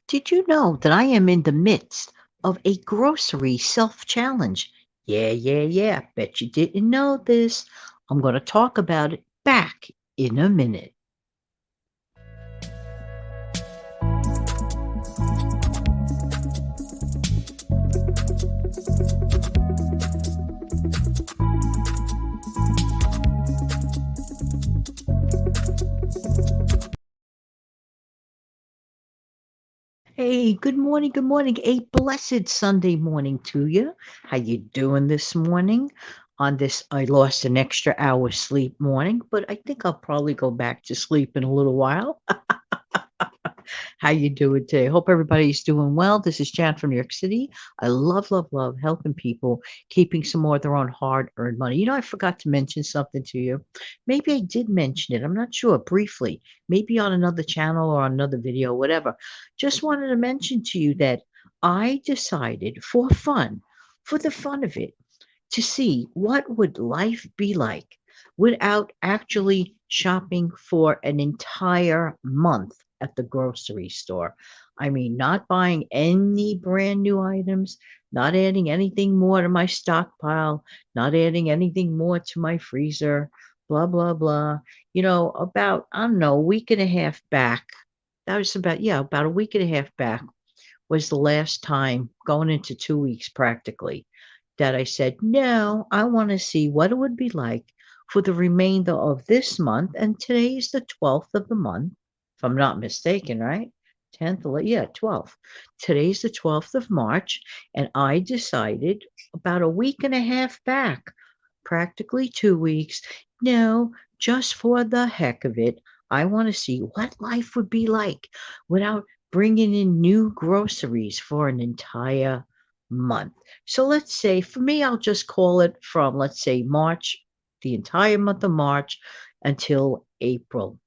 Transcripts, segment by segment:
Did you know that I am in the midst of a grocery self challenge? Yeah. Bet you didn't know this. I'm going to talk about it back in a minute. Hey, good morning, good morning. A blessed Sunday morning to you. How you doing this morning? On this, I lost an extra hour sleep morning, but I think I'll probably go back to sleep in a little while. How you doing today? Hope everybody's doing well. This is Jan from New York City. I love helping people, keeping some more of their own hard-earned money. I forgot to mention something to you. Maybe I did mention it. I'm not sure. Briefly, maybe on another channel or on another video, whatever. Just wanted to mention to you that I decided for the fun of it, to see what would life be like without actually shopping for an entire month at the grocery store. I mean, not buying any brand new items, not adding anything more to my stockpile, not adding anything more to my freezer, blah, blah, blah. About, I don't know, a week and a half back. That was about a week and a half back was the last time, going into 2 weeks practically, that I said, no, I want to see what it would be like for the remainder of this month. And today is the 12th of the month, if I'm not mistaken, right? 10th, yeah, 12th. Today's the 12th of March. And I decided about a week and a half back, practically 2 weeks, no, just for the heck of it, I want to see what life would be like without bringing in new groceries for an entire month. So let's say, for me, I'll just call it from, let's say, March, the entire month of March until April.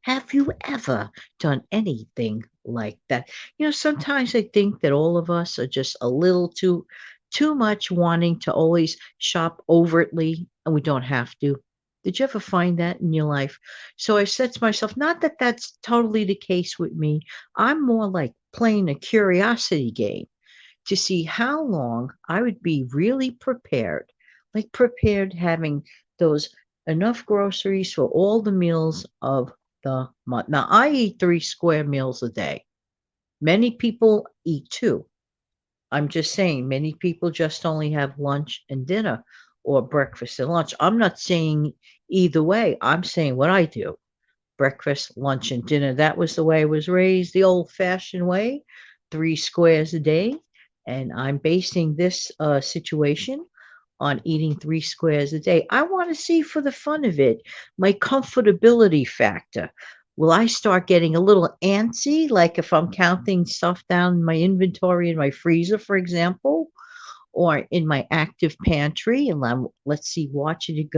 Have you ever done anything like that? Sometimes I think that all of us are just a little too much wanting to always shop overtly, and we don't have to. Did you ever find that in your life? So I said to myself, not that that's totally the case with me. I'm more like playing a curiosity game to see how long I would be really prepared, like prepared having those enough groceries for all the meals of the month. Now, I eat 3 square meals a day. Many people eat two. I'm just saying, many people just only have lunch and dinner or breakfast and lunch. I'm not saying either way. I'm saying what I do: breakfast, lunch, and dinner. That was the way I was raised, the old fashioned way, 3 squares a day. And I'm basing this situation on eating 3 squares a day. I want to see, for the fun of it, my comfortability factor. Will I start getting a little antsy, like if I'm counting stuff down in my inventory in my freezer, for example, or in my active pantry, and let's see, watching it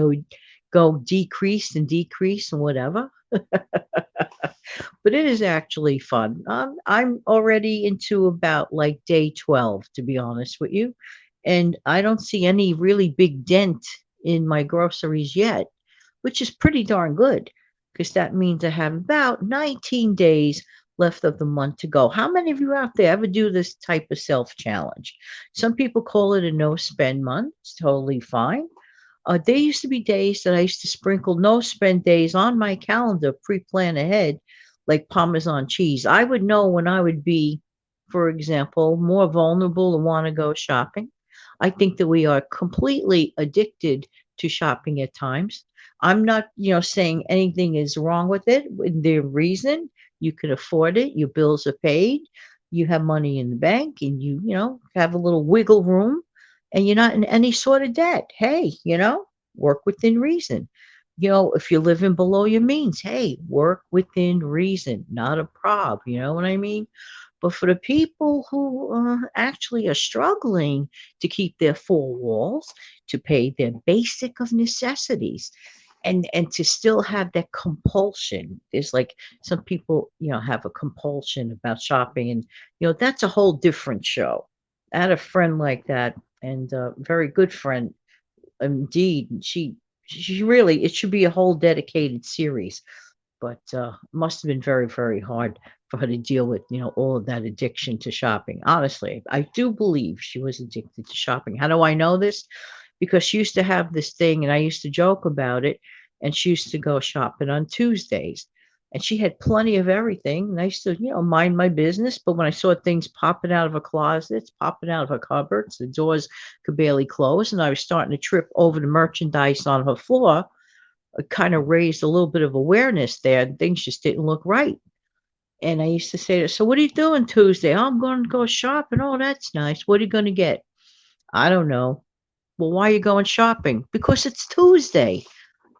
go decrease and decrease and whatever. But it is actually fun. I'm already into about like day 12, to be honest with you. And I don't see any really big dent in my groceries yet, which is pretty darn good because that means I have about 19 days left of the month to go. How many of you out there ever do this type of self challenge? Some people call it a no spend month. It's totally fine. There used to be days that I used to sprinkle no spend days on my calendar, pre plan ahead, like Parmesan cheese. I would know when I would be, for example, more vulnerable to want to go shopping. I think that we are completely addicted to shopping at times. I'm not, saying anything is wrong with it. With the reason, you can afford it, your bills are paid, you have money in the bank, and you have a little wiggle room, and you're not in any sort of debt. Hey, work within reason. If you're living below your means, hey, work within reason, not a prob. You know what I mean? But for the people who actually are struggling to keep their four walls, to pay their basic of necessities, and to still have that compulsion, there's like some people, have a compulsion about shopping, and that's a whole different show. I had a friend like that, and a very good friend indeed. She really, it should be a whole dedicated series, but must have been very, very hard for her to deal with, all of that addiction to shopping. Honestly, I do believe she was addicted to shopping. How do I know this? Because she used to have this thing, and I used to joke about it. And she used to go shopping on Tuesdays, and she had plenty of everything. And I used to, mind my business. But when I saw things popping out of her closets, popping out of her cupboards, the doors could barely close, and I was starting to trip over the merchandise on her floor, it kind of raised a little bit of awareness there, and things just didn't look right. And I used to say to her, "So what are you doing Tuesday?" "Oh, I'm going to go shopping." "Oh, that's nice. What are you going to get?" "I don't know." "Well, why are you going shopping?" "Because it's Tuesday."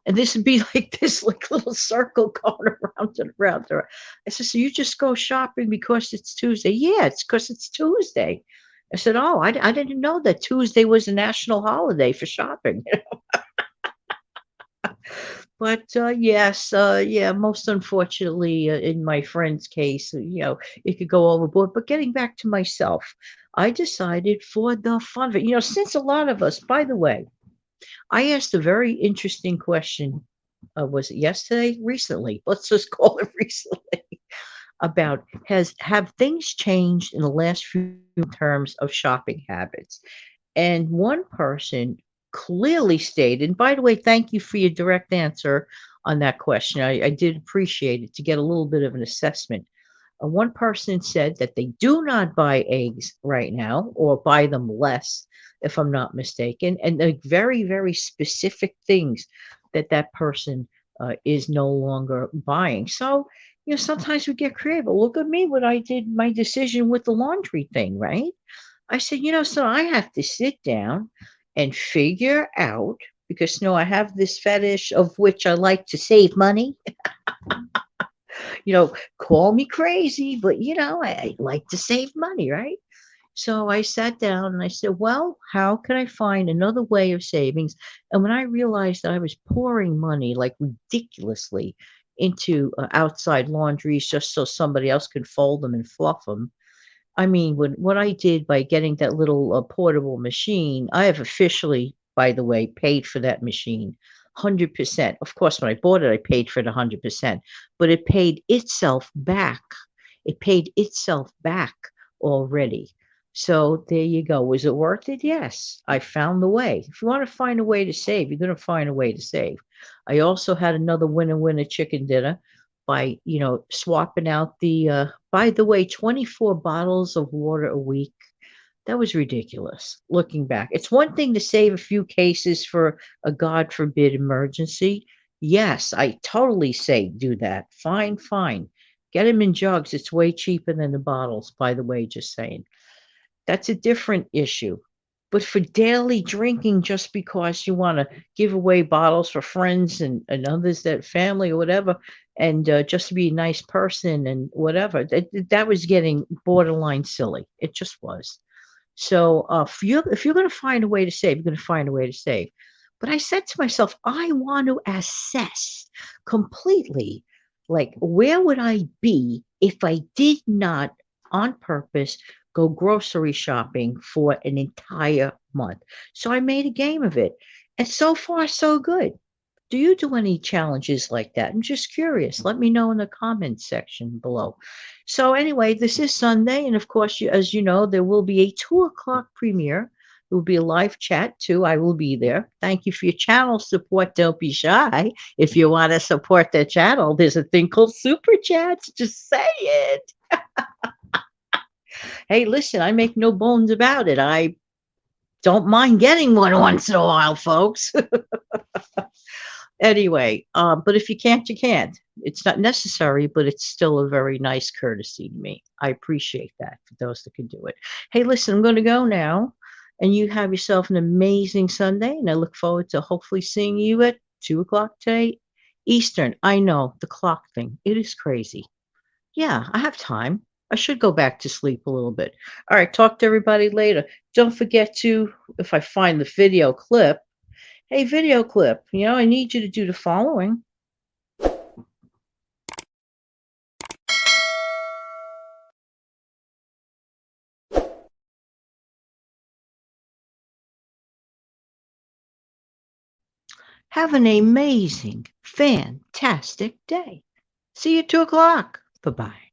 And this would be like this like little circle going around and around her. I said, "So you just go shopping because it's Tuesday?" "Yeah, it's because it's Tuesday." I said, "Oh, I didn't know that Tuesday was a national holiday for shopping." But, yes, yeah, most unfortunately, in my friend's case, it could go overboard. But getting back to myself, I decided for the fun of it, since a lot of us, by the way, I asked a very interesting question. Was it yesterday? Recently. Let's just call it recently. About have things changed in the last few terms of shopping habits? And one person clearly stated, and by the way, thank you for your direct answer on that question. I did appreciate it to get a little bit of an assessment. One person said that they do not buy eggs right now or buy them less, if I'm not mistaken, and very, very specific things that that person is no longer buying. So, sometimes we get creative. Look at me, what I did, my decision with the laundry thing, right? I said, so I have to sit down and figure out, because I have this fetish of which I like to save money. Call me crazy, but I like to save money, right? So I sat down and I said, well, how can I find another way of savings? And when I realized that I was pouring money like ridiculously into outside laundries just so somebody else could fold them and fluff them, I mean, what I did by getting that little, portable machine, I have officially, by the way, paid for that machine 100%. Of course, when I bought it, I paid for it 100%, but it paid itself back. It paid itself back already. So there you go. Was it worth it? Yes. I found the way. If you want to find a way to save, you're going to find a way to save. I also had another winner chicken dinner by, swapping out by the way, 24 bottles of water a week. That was ridiculous looking back. It's one thing to save a few cases for a God forbid emergency. Yes, I totally say do that. Fine, fine. Get them in jugs. It's way cheaper than the bottles, by the way, just saying. That's a different issue. But for daily drinking, just because you want to give away bottles for friends and others, that family or whatever, and just to be a nice person and whatever, that was getting borderline silly. It just was. So if you're going to find a way to save, you're going to find a way to save. But I said to myself, I want to assess completely, like, where would I be if I did not, on purpose, go grocery shopping for an entire month? So I made a game of it. And so far, so good. Do you do any challenges like that? I'm just curious. Let me know in the comments section below. So anyway, this is Sunday, and of course, as you know, there will be a 2 o'clock premiere. There will be a live chat too. I will be there. Thank you for your channel support. Don't be shy. If you want to support the channel, there's a thing called super chats. Just say it. Hey, listen, I make no bones about it. I don't mind getting one once in a while, folks. Anyway, but if you can't, you can't. It's not necessary, but it's still a very nice courtesy to me. I appreciate that for those that can do it. Hey, listen, I'm going to go now, and you have yourself an amazing Sunday, and I look forward to hopefully seeing you at 2 o'clock today, Eastern. I know the clock thing, it is crazy. Yeah, I have time. I should go back to sleep a little bit. All right, talk to everybody later. Don't forget to, if I find the video clip, hey, video clip, I need you to do the following. Have an amazing, fantastic day. See you at 2 o'clock. Bye bye.